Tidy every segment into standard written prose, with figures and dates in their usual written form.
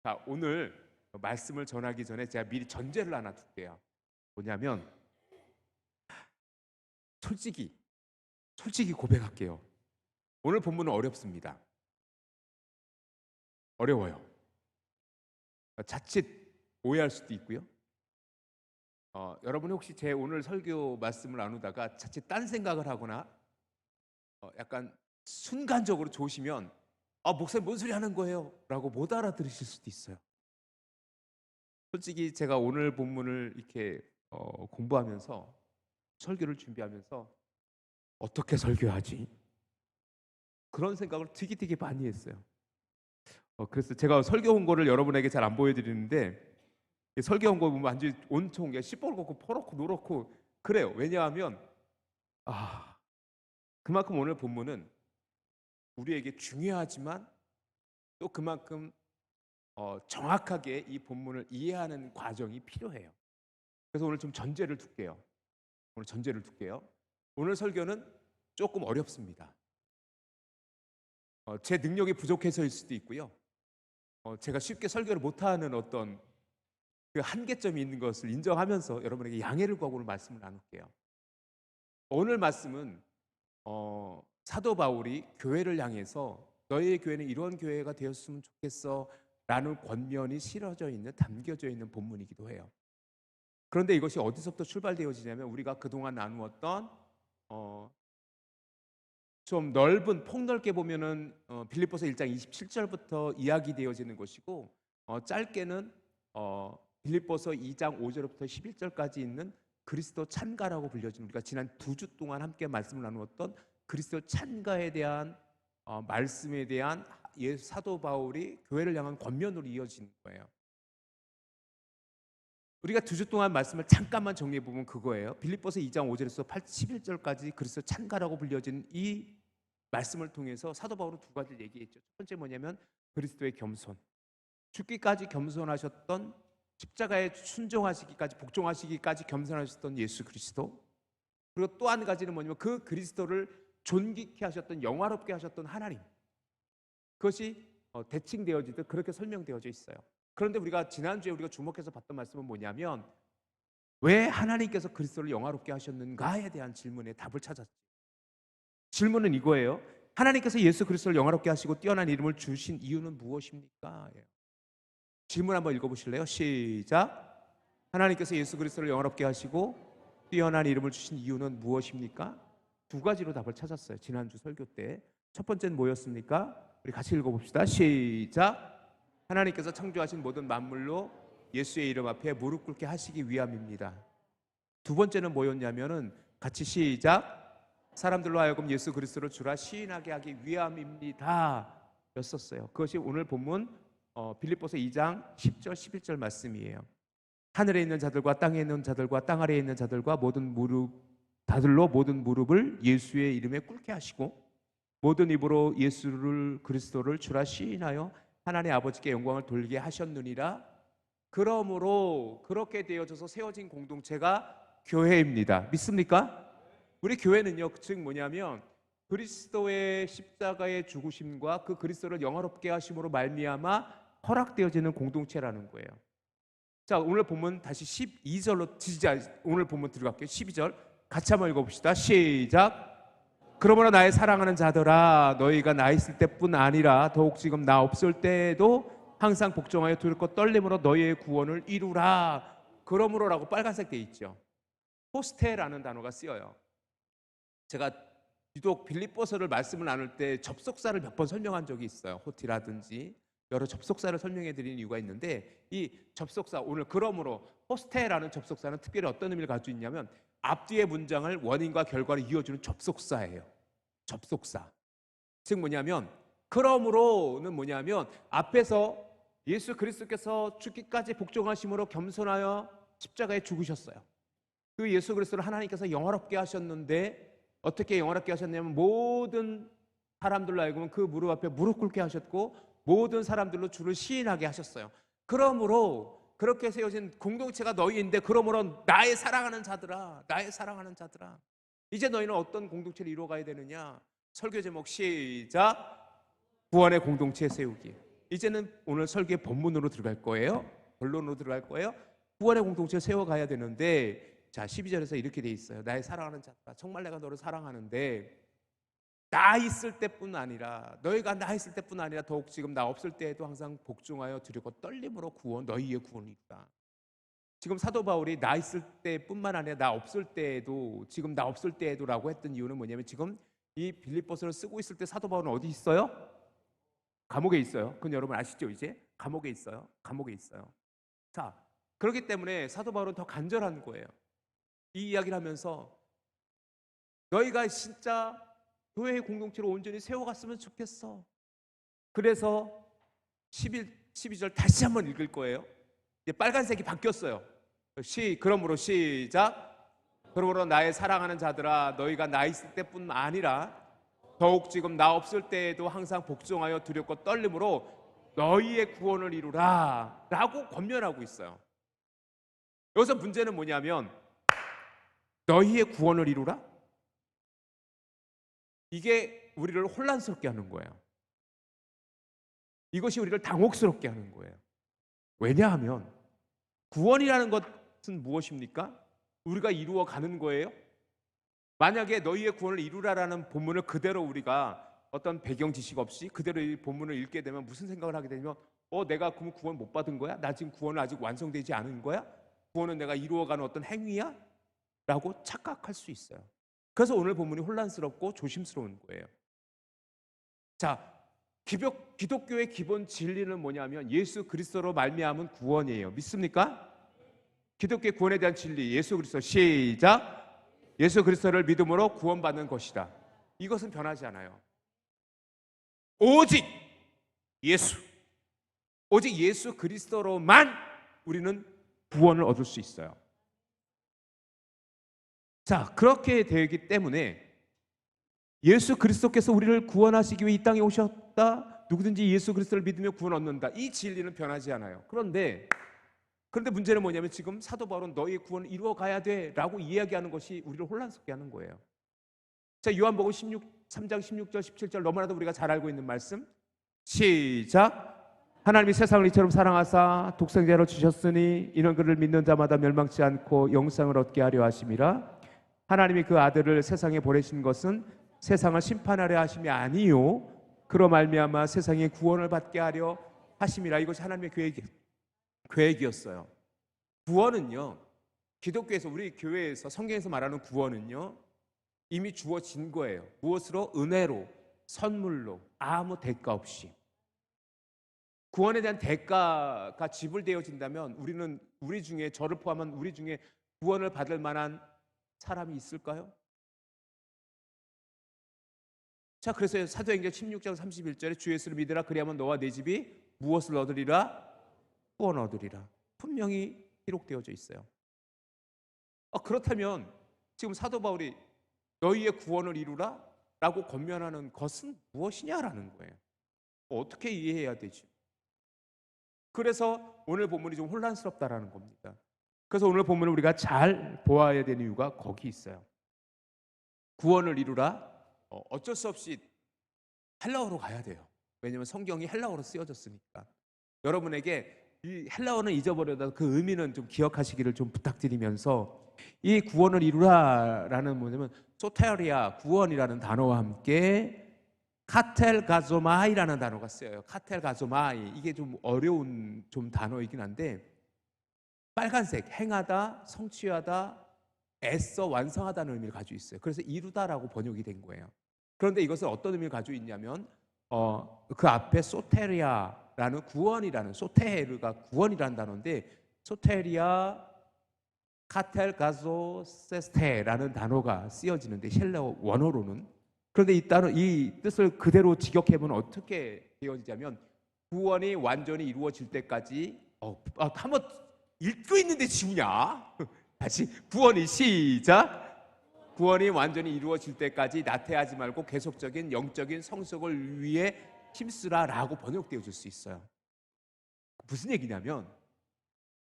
자, 오늘 말씀을 전하기 전에 제가 미리 전제를 하나 둘게요. 뭐냐면 솔직히 고백할게요. 오늘 본문은 어렵습니다. 어려워요. 자칫 오해할 수도 있고요. 여러분이 혹시 제 오늘 설교 말씀을 나누다가 자칫 딴 생각을 하거나 약간 순간적으로 좋으시면 목사님 뭔 소리 하는 거예요? 라고 못 알아들으실 수도 있어요. 솔직히 제가 오늘 본문을 이렇게 공부하면서 설교를 준비하면서 어떻게 설교하지? 그런 생각을 되게 많이 했어요. 그래서 제가 설교 원고를 여러분에게 잘 안 보여드리는데 설교 원고 보면 완전히 온통 시뻘겋고 퍼렇고 노랗고 그래요. 왜냐하면 그만큼 오늘 본문은 우리에게 중요하지만 또 그만큼 정확하게 이 본문을 이해하는 과정이 필요해요. 그래서 오늘 좀 전제를 둘게요. 오늘 설교는 조금 어렵습니다. 제 능력이 부족해서일 수도 있고요. 제가 쉽게 설교를 못하는 어떤 그 한계점이 있는 것을 인정하면서 여러분에게 양해를 구하고 오늘 말씀을 나눌게요. 오늘 말씀은 사도 바울이 교회를 향해서 너희의 교회는 이런 교회가 되었으면 좋겠어 라는 권면이 실어져 있는, 담겨져 있는 본문이기도 해요. 그런데 이것이 어디서부터 출발되어지냐면 우리가 그동안 나누었던 좀 넓은 폭넓게 보면은 빌립보서 1장 27절부터 이야기되어지는 것이고 짧게는 빌립보서 2장 5절부터 11절까지 있는 그리스도 찬가라고 불려지는, 우리가 지난 2주 동안 함께 말씀을 나누었던 그리스도 찬가에 대한 말씀에 대한 사도 바울이 교회를 향한 권면으로 이어지는 거예요. 우리가 2주 동안 말씀을 잠깐만 정리해 보면 그거예요. 빌립보서 2장 5절에서 11절까지 그리스도 찬가라고 불려진 이 말씀을 통해서 사도 바울은 두 가지를 얘기했죠. 첫 번째 뭐냐면 그리스도의 겸손, 죽기까지 겸손하셨던, 십자가에 순종하시기까지, 복종하시기까지 겸손하셨던 예수 그리스도, 그리고 또 한 가지는 뭐냐면 그 그리스도를 존귀케 하셨던, 영화롭게 하셨던 하나님, 그것이 대칭되어지듯 그렇게 설명되어져 있어요. 그런데 우리가 지난주에 우리가 주목해서 봤던 말씀은 뭐냐면 왜 하나님께서 그리스도를 영화롭게 하셨는가에 대한 질문에 답을 찾았죠. 질문은 이거예요. 하나님께서 예수 그리스도를 영화롭게 하시고 뛰어난 이름을 주신 이유는 무엇입니까? 질문 한번 읽어보실래요? 시작. 하나님께서 예수 그리스도를 영화롭게 하시고 뛰어난 이름을 주신 이유는 무엇입니까? 두 가지로 답을 찾았어요. 지난주 설교 때. 첫 번째는 뭐였습니까? 우리 같이 읽어봅시다. 시작. 하나님께서 창조하신 모든 만물로 예수의 이름 앞에 무릎 꿇게 하시기 위함입니다. 두 번째는 뭐였냐면은 같이 시작. 사람들로 하여금 예수 그리스도를 주라 시인하게 하기 위함입니다 였었어요. 그것이 오늘 본문 빌립보서 2장 10절 11절 말씀이에요. 하늘에 있는 자들과 땅에 있는 자들과 땅 아래에 있는 자들과 모든 무릎을 예수의 이름에 꿇게 하시고 모든 입으로 예수를 그리스도를 주라 시인하여 하나님 아버지께 영광을 돌리게 하셨느니라. 그러므로 그렇게 되어져서 세워진 공동체가 교회입니다. 믿습니까? 우리 교회는요, 즉 뭐냐면 그리스도의 십자가의 죽으심과 그 그리스도를 영화롭게 하심으로 말미암아 허락되어지는 공동체라는 거예요. 자, 오늘 본문 다시 12절로 오늘 본문 들어갈게요. 12절 같이 한번 읽어봅시다. 시작. 그러므로 나의 사랑하는 자들아, 너희가 나 있을 때뿐 아니라 더욱 지금 나 없을 때에도 항상 복종하여 두렵고 떨림으로 너희의 구원을 이루라. 그러므로라고 빨간색 돼 있죠. 호스테라는 단어가 쓰여요. 제가 유독 빌립보서를 말씀을 나눌 때 접속사를 몇 번 설명한 적이 있어요. 호티라든지 여러 접속사를 설명해 드리는 이유가 있는데, 이 접속사 오늘 그러므로 호스테라는 접속사는 특별히 어떤 의미를 가지고 있냐면 앞뒤의 문장을 원인과 결과를 이어주는 접속사예요. 접속사. 즉 뭐냐면 그러므로는 뭐냐면 앞에서 예수 그리스도께서 죽기까지 복종하심으로 겸손하여 십자가에 죽으셨어요. 그 예수 그리스도를 하나님께서 영화롭게 하셨는데 어떻게 영화롭게 하셨냐면 모든 사람들로 알고 보면 그 무릎 앞에 무릎 꿇게 하셨고 모든 사람들로 주를 시인하게 하셨어요. 그러므로 그렇게 세워진 공동체가 너희인데, 그러므로 나의 사랑하는 자들아, 나의 사랑하는 자들아, 이제 너희는 어떤 공동체를 이루어가야 되느냐? 설교 제목 시작. 구원의 공동체 세우기. 이제는 오늘 설교의 본문으로 들어갈 거예요. 본론으로 들어갈 거예요. 구원의 공동체를 세워가야 되는데, 자 12절에서 이렇게 돼 있어요. 나의 사랑하는 자들아, 정말 내가 너를 사랑하는데 나 있을 때뿐 아니라, 너희가 나 있을 때뿐 아니라 더욱 지금 나 없을 때에도 항상 복종하여 두렵고 떨림으로 너희의 구원이 있다. 지금 사도 바울이 나 있을 때뿐만 아니라 나 없을 때에도, 지금 나 없을 때에도라고 했던 이유는 뭐냐면, 지금 이 빌립보서를 쓰고 있을 때 사도 바울은 어디 있어요? 감옥에 있어요. 그건 여러분 아시죠? 이제 감옥에 있어요. 감옥에 있어요. 자, 그렇기 때문에 사도 바울은 더 간절한 거예요. 이 이야기를 하면서 너희가 진짜 교회의 공동체로 온전히 세워갔으면 좋겠어. 그래서 12절 다시 한번 읽을 거예요. 이제 빨간색이 바뀌었어요. 그러므로 시작. 그러므로 나의 사랑하는 자들아, 너희가 나 있을 때뿐 아니라 더욱 지금 나 없을 때에도 항상 복종하여 두렵고 떨림으로 너희의 구원을 이루라 라고 권면하고 있어요. 여기서 문제는 뭐냐면, 너희의 구원을 이루라? 이게 우리를 혼란스럽게 하는 거예요. 이것이 우리를 당혹스럽게 하는 거예요. 왜냐하면 구원이라는 것은 무엇입니까? 우리가 이루어가는 거예요. 만약에 너희의 구원을 이루라라는 본문을 그대로 우리가 어떤 배경 지식 없이 그대로 이 본문을 읽게 되면 무슨 생각을 하게 되냐면, 내가 그럼 구원 못 받은 거야? 나 지금 구원은 아직 완성되지 않은 거야? 구원은 내가 이루어가는 어떤 행위야? 라고 착각할 수 있어요. 그래서 오늘 본문이 혼란스럽고 조심스러운 거예요. 자, 기독교의 기본 진리는 뭐냐면 예수 그리스도로 말미암은 구원이에요. 믿습니까? 기독교의 구원에 대한 진리, 예수 그리스도. 시작. 예수 그리스도를 믿음으로 구원받는 것이다. 이것은 변하지 않아요. 오직 예수 그리스도로만 우리는 구원을 얻을 수 있어요. 자, 그렇게 되기 때문에 예수 그리스도께서 우리를 구원하시기 위해 이 땅에 오셨다. 누구든지 예수 그리스도를 믿으며 구원 얻는다. 이 진리는 변하지 않아요. 그런데 문제는 뭐냐면, 지금 사도 바울은 너희의 구원을 이루어 가야 돼 라고 이야기하는 것이 우리를 혼란스럽게 하는 거예요. 자, 요한복음 3장 16절 17절 너무나도 우리가 잘 알고 있는 말씀. 시작. 하나님이 세상을 이처럼 사랑하사 독생자로 주셨으니 이는 그를 믿는 자마다 멸망치 않고 영생을 얻게 하려 하심이라. 하나님이 그 아들을 세상에 보내신 것은 세상을 심판하려 하심이 아니요 그로 말미암아 세상의 구원을 받게 하려 하심이라. 이것이 하나님의 계획이었어요. 구원은요, 기독교에서, 우리 교회에서, 성경에서 말하는 구원은요 이미 주어진 거예요. 무엇으로? 은혜로, 선물로, 아무 대가 없이. 구원에 대한 대가가 지불되어진다면 우리 중에, 저를 포함한 우리 중에 구원을 받을 만한 사람이 있을까요? 자, 그래서 사도행전 16장 31절에 주 예수를 믿으라 그리하면 너와 내 집이 무엇을 얻으리라? 구원 얻으리라. 분명히 기록되어져 있어요. 그렇다면 지금 사도 바울이 너희의 구원을 이루라 라고 권면하는 것은 무엇이냐라는 거예요. 어떻게 이해해야 되지? 그래서 오늘 본문이 좀 혼란스럽다라는 겁니다. 그래서 오늘 본문을 우리가 잘 보아야 되는 이유가 거기 있어요. 구원을 이루라, 어쩔 수 없이 헬라어로 가야 돼요. 왜냐하면 성경이 헬라어로 쓰여졌으니까. 여러분에게 이 헬라어는 잊어버려도 그 의미는 좀 기억하시기를 좀 부탁드리면서, 이 구원을 이루라라는 뭐냐면 소테리아, 구원이라는 단어와 함께 카텔가조마이라는 단어가 쓰여요. 카텔가조마이, 이게 좀 어려운 좀 단어이긴 한데, 빨간색, 행하다, 성취하다, 애써 완성하다는 의미를 가지고 있어요. 그래서 이루다라고 번역이 된 거예요. 그런데 이것은 어떤 의미를 가지고 있냐면, 그 앞에 소테리아라는 구원이라는, 소테르가 구원이라는 단어인데, 소테리아 카텔가조 세스테라는 단어가 쓰여지는데, 헬라어 원어로는. 그런데 이 뜻을 그대로 직역해보면 어떻게 되어지냐면, 구원이 완전히 이루어질 때까지, 한번 읽고 있는데 지우냐? 다시, 구원이 시작. 구원이 완전히 이루어질 때까지 나태하지 말고 계속적인 영적인 성숙을 위해 힘쓰라라고 번역되어질 수 있어요. 무슨 얘기냐면,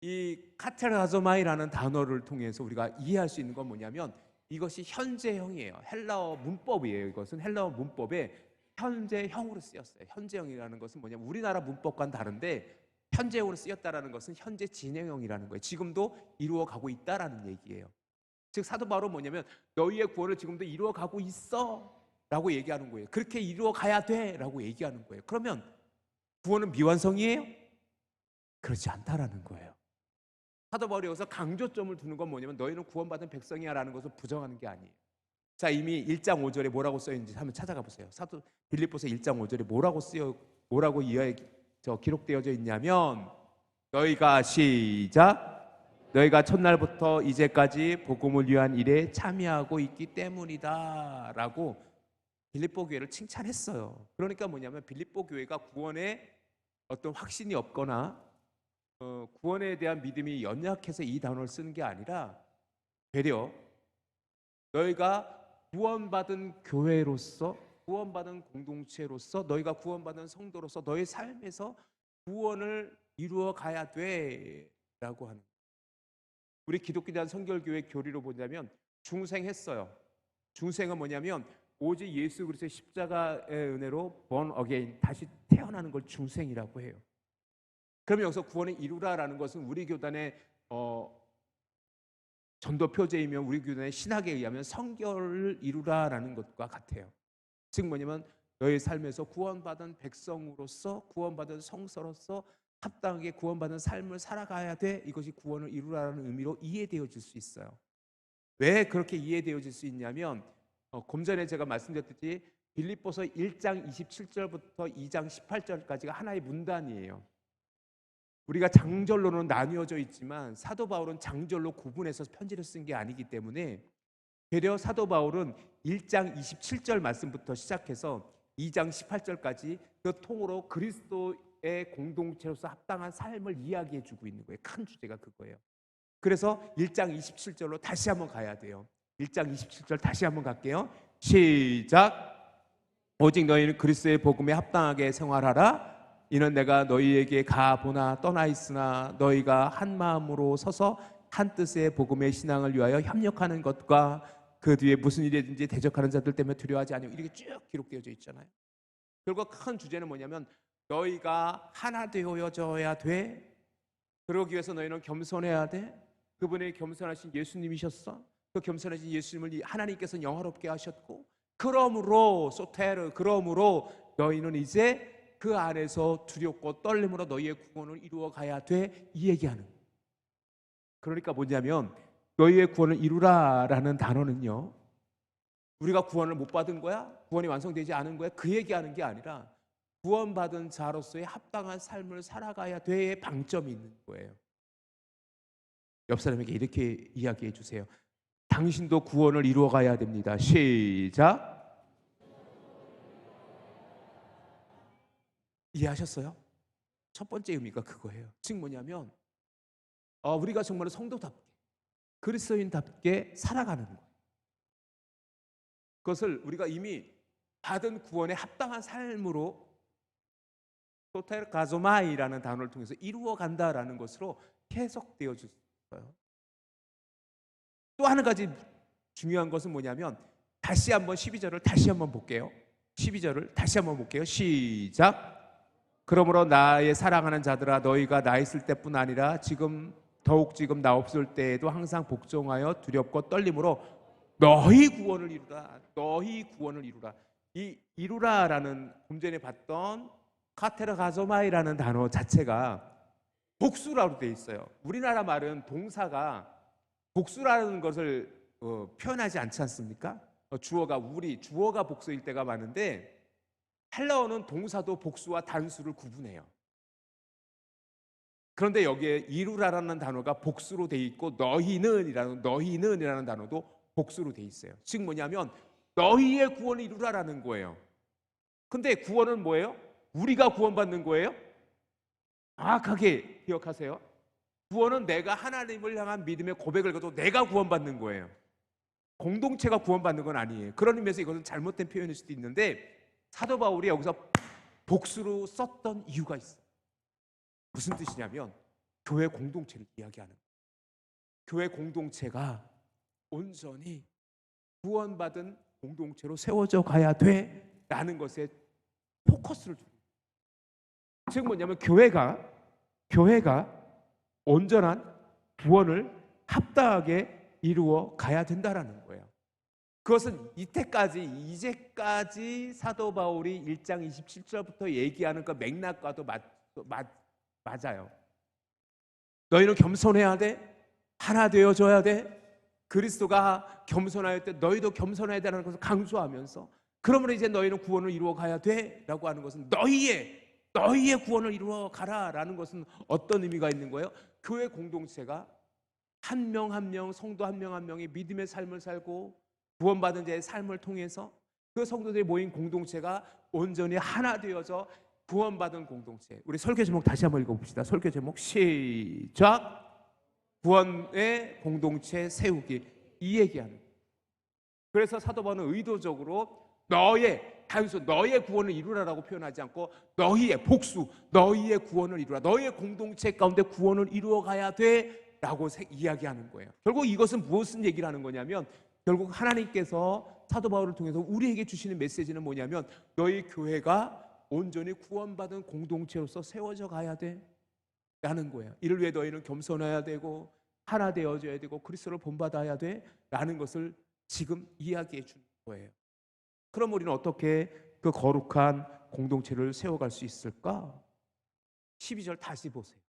이 카테라조마이라는 단어를 통해서 우리가 이해할 수 있는 건 뭐냐면, 이것이 현재형이에요. 헬라어 문법이에요. 이것은 헬라어 문법에 현재형으로 쓰였어요. 현재형이라는 것은 뭐냐면 우리나라 문법과는 다른데 현재형으로 쓰였다라는 것은 현재 진행형이라는 거예요. 지금도 이루어가고 있다라는 얘기예요. 즉 사도 바울은 뭐냐면 너희의 구원을 지금도 이루어가고 있어 라고 얘기하는 거예요. 그렇게 이루어가야 돼 라고 얘기하는 거예요. 그러면 구원은 미완성이에요? 그렇지 않다라는 거예요. 사도 바울이 여기서 강조점을 두는 건 뭐냐면 너희는 구원받은 백성이야 라는 것을 부정하는 게 아니에요. 자, 이미 1장 5절에 뭐라고 써있는지 한번 찾아가 보세요. 사도 빌립보서 1장 5절에 뭐라고 기록되어져 있냐면 너희가 시작 너희가 첫날부터 이제까지 복음을 위한 일에 참여하고 있기 때문이다 라고 빌립보 교회를 칭찬했어요. 그러니까 뭐냐면 빌립보 교회가 구원에 어떤 확신이 없거나 구원에 대한 믿음이 연약해서 이 단어를 쓰는 게 아니라 되려 너희가 구원받은 교회로서 구원받은 공동체로서 너희가 구원받은 성도로서 너의 삶에서 구원을 이루어 가야 돼라고 하는 우리 기독교단 성결교회 교리로 보자면 중생했어요. 중생은 뭐냐면 오직 예수 그리스도의 십자가의 은혜로 born again 다시 태어나는 걸 중생이라고 해요. 그러면 여기서 구원을 이루라라는 것은 우리 교단의 전도 표제이며 우리 교단의 신학에 의하면 성결을 이루라라는 것과 같아요. 즉 뭐냐면 너의 삶에서 구원받은 백성으로서 구원받은 성서로서 합당하게 구원받은 삶을 살아가야 돼. 이것이 구원을 이루라는 의미로 이해되어질 수 있어요. 왜 그렇게 이해되어질 수 있냐면 좀 전에 제가 말씀드렸듯이 빌립보서 1장 27절부터 2장 18절까지가 하나의 문단이에요. 우리가 장절로는 나뉘어져 있지만 사도 바울은 장절로 구분해서 편지를 쓴 게 아니기 때문에 되려 사도 바울은 1장 27절 말씀부터 시작해서 2장 18절까지 그 통으로 그리스도의 공동체로서 합당한 삶을 이야기해 주고 있는 거예요. 큰 주제가 그거예요. 그래서 1장 27절로 다시 한번 가야 돼요. 1장 27절 다시 한번 갈게요. 시작. 오직 너희는 그리스도의 복음에 합당하게 생활하라. 이는 내가 너희에게 가보나 떠나 있으나 너희가 한 마음으로 서서 한 뜻의 복음의 신앙을 위하여 협력하는 것과 그 뒤에 무슨 일이든지 대적하는 자들 때문에 두려워하지 아니하고 이렇게 쭉 기록되어져 있잖아요. 결국 큰 주제는 뭐냐면 너희가 하나 되어져야 돼. 그러기 위해서 너희는 겸손해야 돼. 그분이 겸손하신 예수님이셨어. 그 겸손하신 예수님을 하나님께서 영화롭게 하셨고 그러므로 소테르 그러므로 너희는 이제 그 안에서 두렵고 떨림으로 너희의 구원을 이루어 가야 돼. 이 얘기하는. 그러니까 뭐냐면 너희의 구원을 이루라라는 단어는요. 우리가 구원을 못 받은 거야? 구원이 완성되지 않은 거야? 그 얘기하는 게 아니라 구원받은 자로서의 합당한 삶을 살아가야 돼의 방점이 있는 거예요. 옆 사람에게 이렇게 이야기해 주세요. 당신도 구원을 이루어 가야 됩니다. 시작. 이해하셨어요? 첫 번째 의미가 그거예요. 즉 뭐냐면 우리가 정말 성도답게 그리스도인답게 살아가는 거예요. 그것을 우리가 이미 받은 구원에 합당한 삶으로 소텔 가조마이라는 단어를 통해서 이루어 간다라는 것으로 해석되어 있어요. 또 한 가지 중요한 것은 뭐냐면 다시 한번 12절을 다시 한번 볼게요. 12절을 다시 한번 볼게요. 시작. 그러므로 나의 사랑하는 자들아 너희가 나 있을 때뿐 아니라 더욱 지금 나 없을 때에도 항상 복종하여 두렵고 떨림으로 너희 구원을 이루라. 너희 구원을 이루라. 이 이루라라는 좀 전에 봤던 카테르 가조마이라는 단어 자체가 복수라고 되어 있어요. 우리나라 말은 동사가 복수라는 것을 표현하지 않지 않습니까? 주어가 복수일 때가 많은데 헬라어는 동사도 복수와 단수를 구분해요. 그런데 여기에 이루라라는 단어가 복수로 되어 있고 너희는이라는 단어도 복수로 되어 있어요. 즉 뭐냐면 너희의 구원을 이루라라는 거예요. 근데 구원은 뭐예요? 우리가 구원받는 거예요? 정확하게 기억하세요. 구원은 내가 하나님을 향한 믿음의 고백을 가지고 내가 구원받는 거예요. 공동체가 구원받는 건 아니에요. 그런 의미에서 이것은 잘못된 표현일 수도 있는데 사도 바울이 여기서 복수로 썼던 이유가 있어요. 무슨 뜻이냐면 교회 공동체를 이야기하는 거예요. 교회 공동체가 온전히 구원받은 공동체로 세워져 가야 돼라는 것에 포커스를 줍니다. 즉 뭐냐면 교회가 온전한 구원을 합당하게 이루어 가야 된다라는 거예요. 그것은 이제까지 사도 바울이 1장 27절부터 얘기하는 그 맥락과도 맞아요. 너희는 겸손해야 돼. 하나 되어줘야 돼. 그리스도가 겸손할 때 너희도 겸손해야 되는 것을 강조하면서, 그러므로 이제 너희는 구원을 이루어 가야 돼 라고 하는 것은 너희의 구원을 이루어 가라라는 것은 어떤 의미가 있는 거예요? 교회 공동체가 한 명 한 명, 성도 한 명 한 명이 믿음의 삶을 살고 구원받은 자의 삶을 통해서 그 성도들이 모인 공동체가 온전히 하나 되어서 구원받은 공동체. 우리 설교 제목 다시 한번 읽어봅시다. 설교 제목 시작. 구원의 공동체 세우기, 이 얘기하는 거예요. 그래서 사도 바울은 의도적으로 단순 너의 구원을 이루라라고 표현하지 않고 너희의 복수, 너희의 구원을 이루라, 너의 공동체 가운데 구원을 이루어 가야 돼 라고 이야기하는 거예요. 결국 이것은 무엇을 얘기를 하는 거냐면, 결국 하나님께서 사도 바울을 통해서 우리에게 주시는 메시지는 뭐냐면, 너희 교회가 온전히 구원받은 공동체로서 세워져 가야 돼 라는 거예요. 이를 위해 너희는 겸손해야 되고 하나 되어져야 되고 그리스도를 본받아야 돼 라는 것을 지금 이야기해 주는 거예요. 그럼 우리는 어떻게 그 거룩한 공동체를 세워갈 수 있을까? 12절 다시 보세요.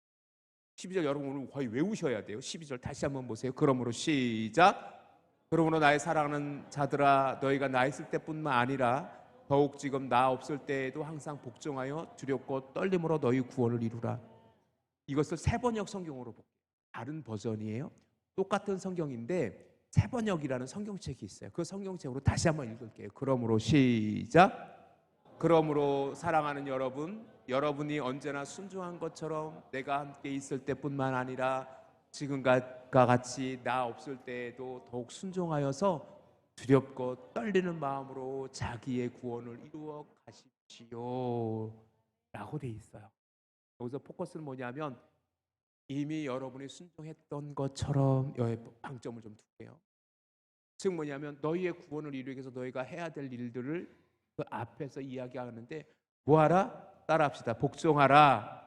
12절 여러분 오늘 거의 외우셔야 돼요. 12절 다시 한번 보세요. 그러므로 시작. 그러므로 나의 사랑하는 자들아, 너희가 나 있을 때뿐만 아니라 더욱 지금 나 없을 때에도 항상 복종하여 두렵고 떨림으로 너희 구원을 이루라. 이것을 세번역 성경으로 볼게요. 다른 버전이에요. 똑같은 성경인데 세번역이라는 성경책이 있어요. 그 성경책으로 다시 한번 읽을게요. 그러므로 시작. 그러므로 사랑하는 여러분이 언제나 순종한 것처럼 내가 함께 있을 때뿐만 아니라 지금과 같이 나 없을 때에도 더욱 순종하여서 두렵고 떨리는 마음으로 자기의 구원을 이루어 가십시오 라고 돼 있어요. 여기서 포커스는 뭐냐면, 이미 여러분이 순종했던 것처럼 여의 방점을 좀 둘게요. 즉 뭐냐면, 너희의 구원을 이루기 위해서 너희가 해야 될 일들을 그 앞에서 이야기하는데, 뭐하라? 따라합시다. 복종하라.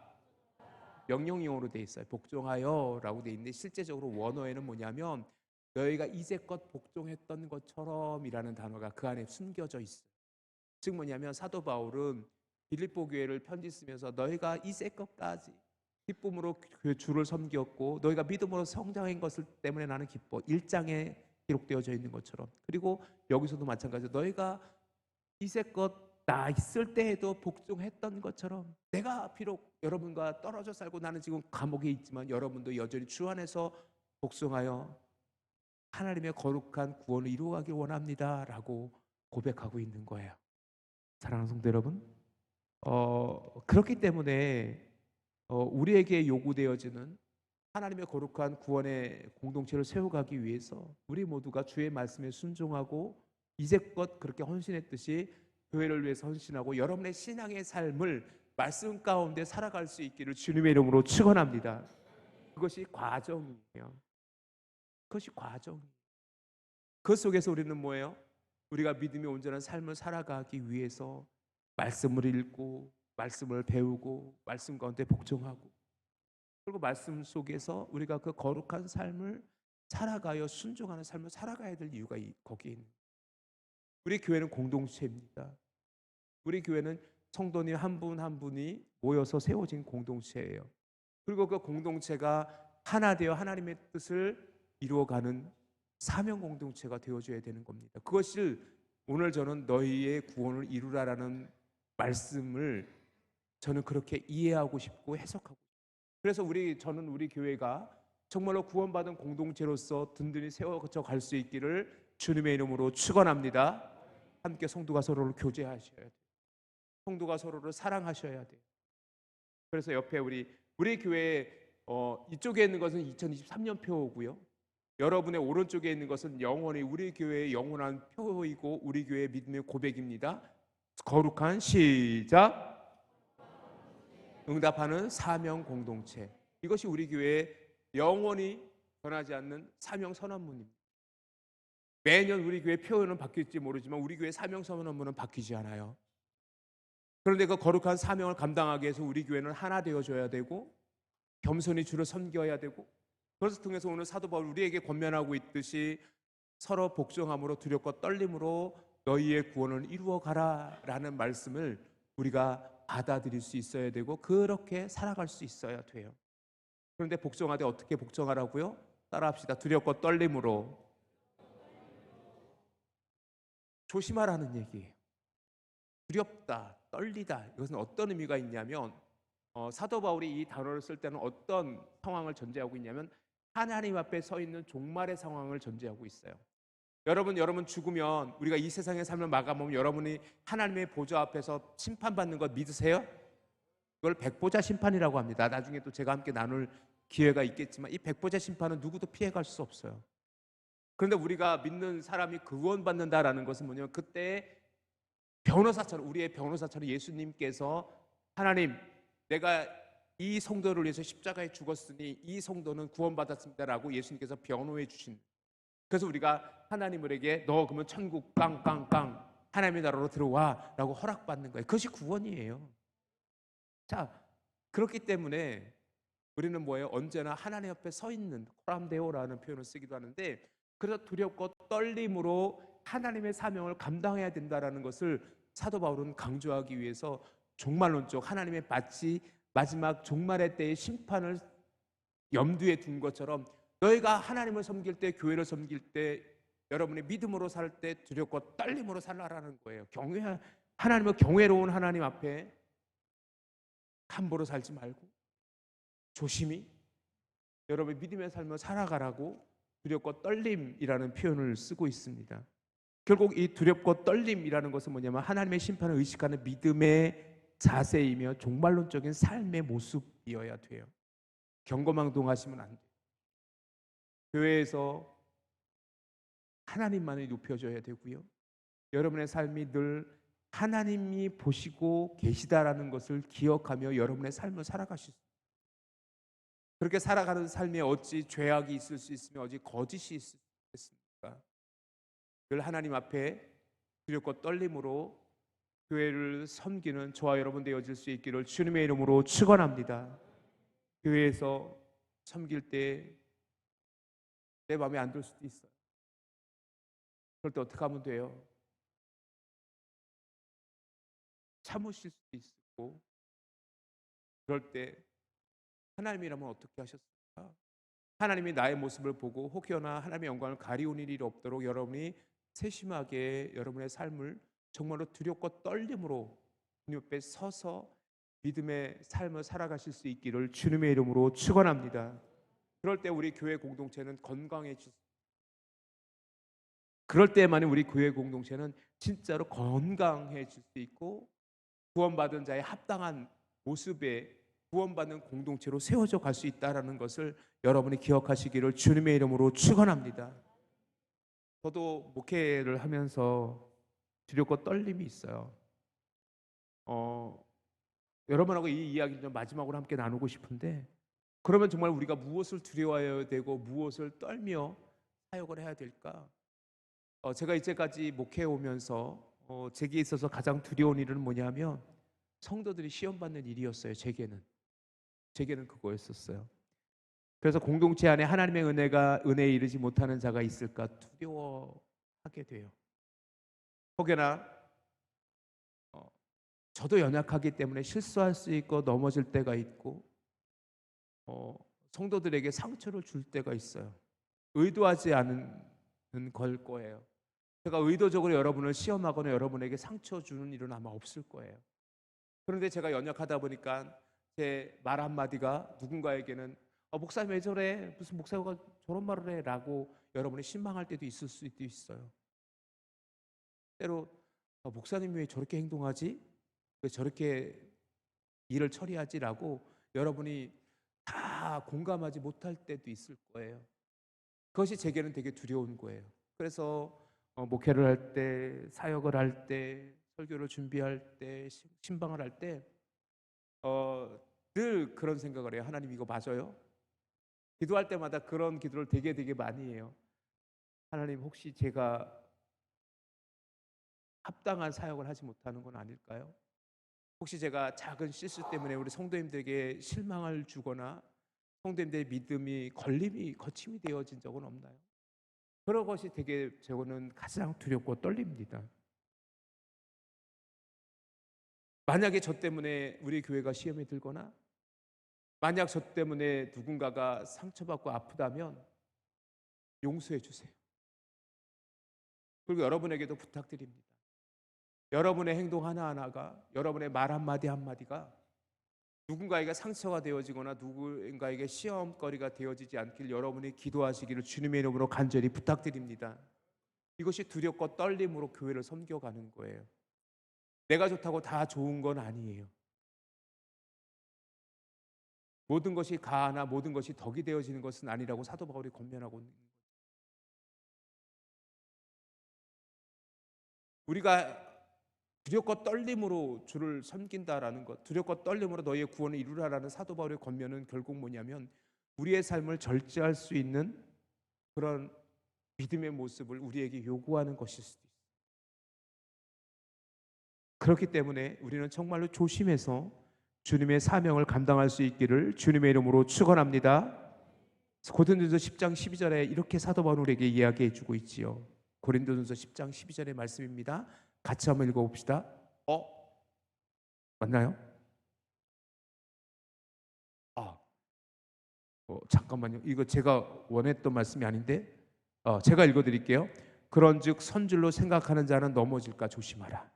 명령형으로 돼 있어요. 복종하여 라고 돼 있는데, 실제적으로 원어에는 뭐냐면 너희가 이제껏 복종했던 것처럼 이라는 단어가 그 안에 숨겨져 있어요. 즉 뭐냐면, 사도 바울은 빌립보 교회를 편지 쓰면서 너희가 이제껏까지 기쁨으로 주를 섬겼고 너희가 믿음으로 성장한 것을 때문에 나는 기뻐, 1장에 기록되어져 있는 것처럼, 그리고 여기서도 마찬가지로 너희가 이제껏 나 있을 때에도 복종했던 것처럼, 내가 비록 여러분과 떨어져 살고 나는 지금 감옥에 있지만 여러분도 여전히 주 안에서 복종하여 하나님의 거룩한 구원을 이루어가길 원합니다 라고 고백하고 있는 거예요. 사랑하는 성도 여러분, 그렇기 때문에 우리에게 요구되어지는 하나님의 거룩한 구원의 공동체를 세워가기 위해서 우리 모두가 주의 말씀에 순종하고 이제껏 그렇게 헌신했듯이 교회를 위해서 헌신하고 여러분의 신앙의 삶을 말씀 가운데 살아갈 수 있기를 주님의 이름으로 축원합니다. 그것이 과정이에요. 그것이 과정이에요. 그 속에서 우리는 뭐예요? 우리가 믿음이 온전한 삶을 살아가기 위해서 말씀을 읽고 말씀을 배우고 말씀 가운데 복종하고, 그리고 말씀 속에서 우리가 그 거룩한 삶을 살아가여 순종하는 삶을 살아가야 될 이유가 거기에 있는 거예요. 우리 교회는 공동체입니다. 우리 교회는 성도님 한 분 한 분이 모여서 세워진 공동체예요. 그리고 그 공동체가 하나 되어 하나님의 뜻을 이루어가는 사명 공동체가 되어줘야 되는 겁니다. 그것을 오늘 저는 너희의 구원을 이루라라는 말씀을 저는 그렇게 이해하고 싶고 해석하고 싶어요. 그래서 저는 우리 교회가 정말로 구원받은 공동체로서 든든히 세워져 갈 수 있기를 주님의 이름으로 축원합니다. 함께 성도가 서로를 교제하셔야 돼요. 성도가 서로를 사랑하셔야 돼요. 그래서 옆에 우리 교회 이쪽에 있는 것은 2023년 표고요. 여러분의 오른쪽에 있는 것은 영원히 우리 교회의 영원한 표이고 우리 교회의 믿음의 고백입니다. 거룩한 시작. 응답하는 사명 공동체. 이것이 우리 교회의 영원히 변하지 않는 사명 선언문입니다. 매년 우리 교회 표현은 바뀔지 모르지만 우리 교회 사명 선언문은 바뀌지 않아요. 그런데 그 거룩한 사명을 감당하기 위해서 우리 교회는 하나 되어줘야 되고 겸손히 주를 섬겨야 되고, 그것을 통해서 오늘 사도 바울 우리에게 권면하고 있듯이 서로 복종함으로 두렵고 떨림으로 너희의 구원을 이루어 가라라는 말씀을 우리가 받아들일 수 있어야 되고 그렇게 살아갈 수 있어야 돼요. 그런데 복종하되 어떻게 복종하라고요? 따라합시다. 두렵고 떨림으로. 조심하라는 얘기예요. 두렵다, 떨리다. 이것은 어떤 의미가 있냐면 사도 바울이 이 단어를 쓸 때는 어떤 상황을 전제하고 있냐면 하나님 앞에 서 있는 종말의 상황을 전제하고 있어요. 여러분 죽으면 우리가 이 세상의 삶을 마감하면 여러분이 하나님의 보좌 앞에서 심판받는 것 믿으세요? 그걸 백보자 심판이라고 합니다. 나중에 또 제가 함께 나눌 기회가 있겠지만 이 백보자 심판은 누구도 피해갈 수 없어요. 그런데 우리가 믿는 사람이 구원받는다라는 것은 뭐냐면 그때 변호사처럼, 우리의 변호사처럼 예수님께서 하나님, 내가 이 성도를 위해서 십자가에 죽었으니 이 성도는 구원받았습니다라고 예수님께서 변호해 주신, 그래서 우리가 하나님에게 너 그러면 천국 깡깡깡 하나님의 나라로 들어와 라고 허락받는 거예요. 그것이 구원이에요. 자, 그렇기 때문에 우리는 뭐예요? 언제나 하나님 앞에 서 있는, 코람데오라는 표현을 쓰기도 하는데, 그래서 두렵고 떨림으로 하나님의 사명을 감당해야 된다라는 것을 사도 바울은 강조하기 위해서 종말론적 하나님의 마지막 종말의 때의 심판을 염두에 둔 것처럼 너희가 하나님을 섬길 때, 교회를 섬길 때, 여러분의 믿음으로 살 때 두렵고 떨림으로 살라라는 거예요. 하나님을 경외로운 하나님 앞에 함부로 살지 말고 조심히 여러분의 믿음의 삶을 살아가라고 두렵고 떨림이라는 표현을 쓰고 있습니다. 결국 이 두렵고 떨림이라는 것은 뭐냐면 하나님의 심판을 의식하는 믿음의 자세이며 종말론적인 삶의 모습이어야 돼요. 경거망동하시면 안 돼요. 교회에서 하나님만이 높여져야 되고요. 여러분의 삶이 늘 하나님이 보시고 계시다라는 것을 기억하며 여러분의 삶을 살아가실 수 있어요. 그렇게 살아가는 삶에 어찌 죄악이 있을 수 있으며 어찌 거짓이 있을 수 있겠습니까? 늘 하나님 앞에 두렵고 떨림으로 교회를 섬기는 저와 여러분 되어질 수 있기를 주님의 이름으로 축원합니다. 교회에서 섬길 때 내 마음에 안 들 수도 있어요. 그럴 때 어떻게 하면 돼요? 참으실 수도 있고, 그럴 때 하나님이라면 어떻게 하셨을까? 하나님이 나의 모습을 보고 혹여나 하나님의 영광을 가리운 일이 없도록 여러분이 세심하게 여러분의 삶을 정말로 두렵고 떨림으로 주님 앞에 서서 믿음의 삶을 살아가실 수 있기를 주님의 이름으로 축원합니다. 그럴 때 우리 교회 공동체는 건강해질 수, 그럴 때만이 우리 교회 공동체는 진짜로 건강해질 수 있고 구원받은 자의 합당한 모습에 구원받는 공동체로 세워져 갈 수 있다는 것을 여러분이 기억하시기를 주님의 이름으로 축원합니다. 저도 목회를 하면서 두렵고 떨림이 있어요. 여러분하고 이 이야기 좀 마지막으로 함께 나누고 싶은데, 그러면 정말 우리가 무엇을 두려워해야 되고 무엇을 떨며 사역을 해야 될까? 제가 이제까지 목회해 오면서 제게 있어서 가장 두려운 일은 뭐냐면 성도들이 시험 받는 일이었어요. 제게는 그거였었어요. 그래서 공동체 안에 하나님의 은혜에 이르지 못하는 자가 있을까 두려워하게 돼요. 혹여나 저도 연약하기 때문에 실수할 수 있고 넘어질 때가 있고 성도들에게 상처를 줄 때가 있어요. 의도하지 않은 걸 거예요. 제가 의도적으로 여러분을 시험하거나 여러분에게 상처 주는 일은 아마 없을 거예요. 그런데 제가 연약하다 보니까 제 말 한마디가 누군가에게는 목사님 왜 저래? 무슨 목사가 저런 말을 해? 라고 여러분이 실망할 때도 있을 수도 있어요. 때로 목사님이 왜 저렇게 행동하지? 왜 저렇게 일을 처리하지? 라고 여러분이 다 공감하지 못할 때도 있을 거예요. 그것이 제게는 되게 두려운 거예요. 그래서 목회를 할 때, 사역을 할 때, 설교를 준비할 때, 신방을 할 때 늘 그런 생각을 해요. 하나님 이거 맞아요? 기도할 때마다 그런 기도를 되게 많이 해요. 하나님 혹시 제가 합당한 사역을 하지 못하는 건 아닐까요? 혹시 제가 작은 실수 때문에 우리 성도님들에게 실망을 주거나 성도님들의 믿음이 거침이 되어진 적은 없나요? 그런 것이 되게 저는 가장 두렵고 떨립니다. 만약에 저 때문에 우리 교회가 시험에 들거나 만약 저 때문에 누군가가 상처받고 아프다면 용서해 주세요. 그리고 여러분에게도 부탁드립니다. 여러분의 행동 하나하나가, 여러분의 말 한마디 한마디가 누군가에게 상처가 되어지거나 누군가에게 시험거리가 되어지지 않길 여러분이 기도하시기를 주님의 이름으로 간절히 부탁드립니다. 이것이 두렵고 떨림으로 교회를 섬겨가는 거예요. 내가 좋다고 다 좋은 건 아니에요. 모든 것이 가하나 모든 것이 덕이 되어지는 것은 아니라고 사도 바울이 권면하고 있는 거예요. 우리가 두렵고 떨림으로 주를 섬긴다라는 것, 두렵고 떨림으로 너희의 구원을 이루라라는 사도 바울의 권면은 결국 뭐냐면 우리의 삶을 절제할 수 있는 그런 믿음의 모습을 우리에게 요구하는 것일 수도 있어요. 그렇기 때문에 우리는 정말로 조심해서 주님의 사명을 감당할 수 있기를 주님의 이름으로 축원합니다. 고린도전서 10장 12절에 이렇게 사도 바울에게 이야기해 주고 있지요. 고린도전서 10장 12절의 말씀입니다. 같이 한번 읽어봅시다. 맞나요? 잠깐만요. 이거 제가 원했던 말씀이 아닌데 제가 읽어드릴게요. 그런즉 선줄로 생각하는 자는 넘어질까 조심하라.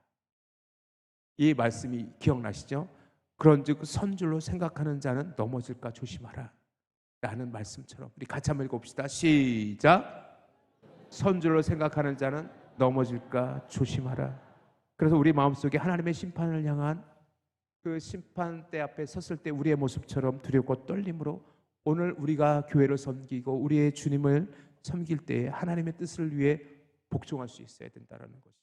이 말씀이 기억나시죠? 그런즉 선줄로 생각하는 자는 넘어질까 조심하라 라는 말씀처럼 우리 같이 한번 읽어봅시다. 시작. 선줄로 생각하는 자는 넘어질까 조심하라. 그래서 우리 마음속에 하나님의 심판을 향한 그 심판대 앞에 섰을 때 우리의 모습처럼 두렵고 떨림으로 오늘 우리가 교회를 섬기고 우리의 주님을 섬길 때에 하나님의 뜻을 위해 복종할 수 있어야 된다는 것이,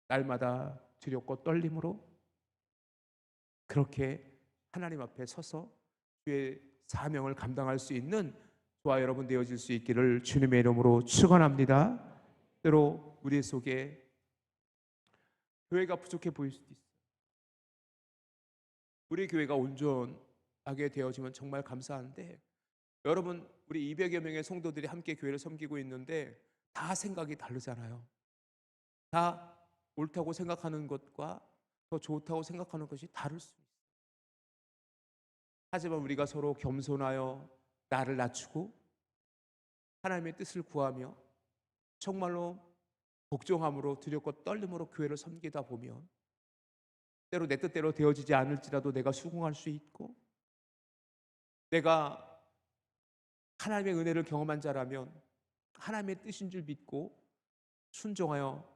날마다 두렵고 떨림으로 그렇게 하나님 앞에 서서 주의 사명을 감당할 수 있는 저와 여러분 되어질 수 있기를 주님의 이름으로 축원합니다. 때로 우리 속에 교회가 부족해 보일 수도 있어요. 우리 교회가 온전하게 되어지면 정말 감사한데, 여러분 우리 200여 명의 성도들이 함께 교회를 섬기고 있는데 다 생각이 다르잖아요. 다 옳다고 생각하는 것과 더 좋다고 생각하는 것이 다를 수 있어요. 하지만 우리가 서로 겸손하여 나를 낮추고 하나님의 뜻을 구하며 정말로 복종함으로 두렵고 떨림으로 교회를 섬기다 보면 때로 내 뜻대로 되어지지 않을지라도 내가 수긍할 수 있고, 내가 하나님의 은혜를 경험한 자라면 하나님의 뜻인 줄 믿고 순종하여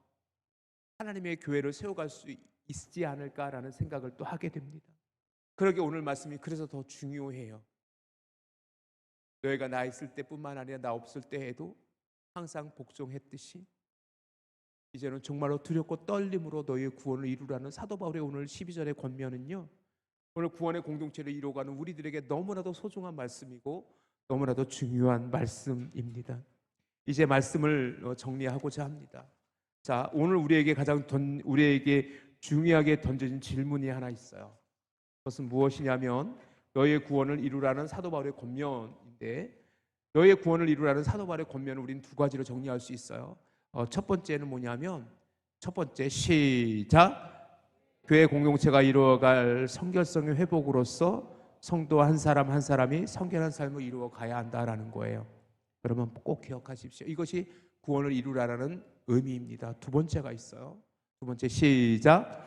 하나님의 교회를 세워갈 수 있지 않을까라는 생각을 또 하게 됩니다. 그러게 오늘 말씀이 그래서 더 중요해요. 너희가 나 있을 때뿐만 아니라 나 없을 때에도 항상 복종했듯이 이제는 정말로 두렵고 떨림으로 너희의 구원을 이루라는 사도 바울의 오늘 12절의 권면은요, 오늘 구원의 공동체를 이루어가는 우리들에게 너무나도 소중한 말씀이고 너무나도 중요한 말씀입니다. 이제 말씀을 정리하고자 합니다. 자, 오늘 우리에게 우리에게 중요하게 던져진 질문이 하나 있어요. 그것은 무엇이냐면 너희의 구원을 이루라는 사도 바울의 권면인데, 너희의 구원을 이루라는 사도 바울의 권면을 우리는 두 가지로 정리할 수 있어요. 첫 번째는 뭐냐면, 첫 번째 시작. 교회 공동체가 이루어갈 성결성의 회복으로서 성도 한 사람 한 사람이 성결한 삶을 이루어 가야 한다라는 거예요. 여러분 꼭 기억하십시오. 이것이 구원을 이루라는 의미입니다. 두 번째가 있어요. 두 번째 시작.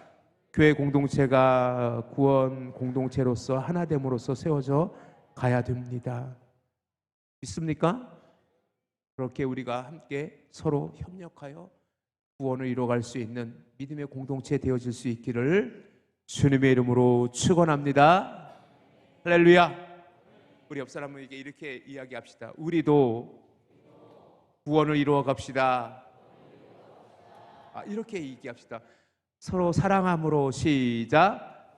교회 공동체가 구원 공동체로서 하나됨으로써 세워져 가야 됩니다. 믿습니까? 그렇게 우리가 함께 서로 협력하여 구원을 이루어갈 수 있는 믿음의 공동체 되어질 수 있기를 주님의 이름으로 축원합니다. 할렐루야. 우리 옆 사람에게 이렇게 이야기합시다. 우리도 구원을 이루어 갑시다. 이렇게 얘기합시다. 서로 사랑함으로 시작.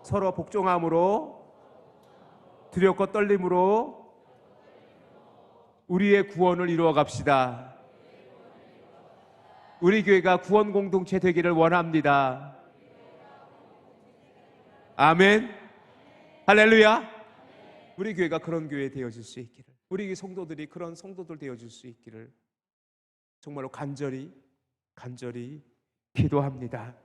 서로 복종함으로 두렵고 떨림으로 우리의 구원을 이루어 갑시다. 우리 교회가 구원 공동체 되기를 원합니다. 아멘. 할렐루야. 우리 교회가 그런 교회 되어질 수 있기를, 우리 성도들이 그런 성도들 되어질 수 있기를 정말로 간절히 기도합니다.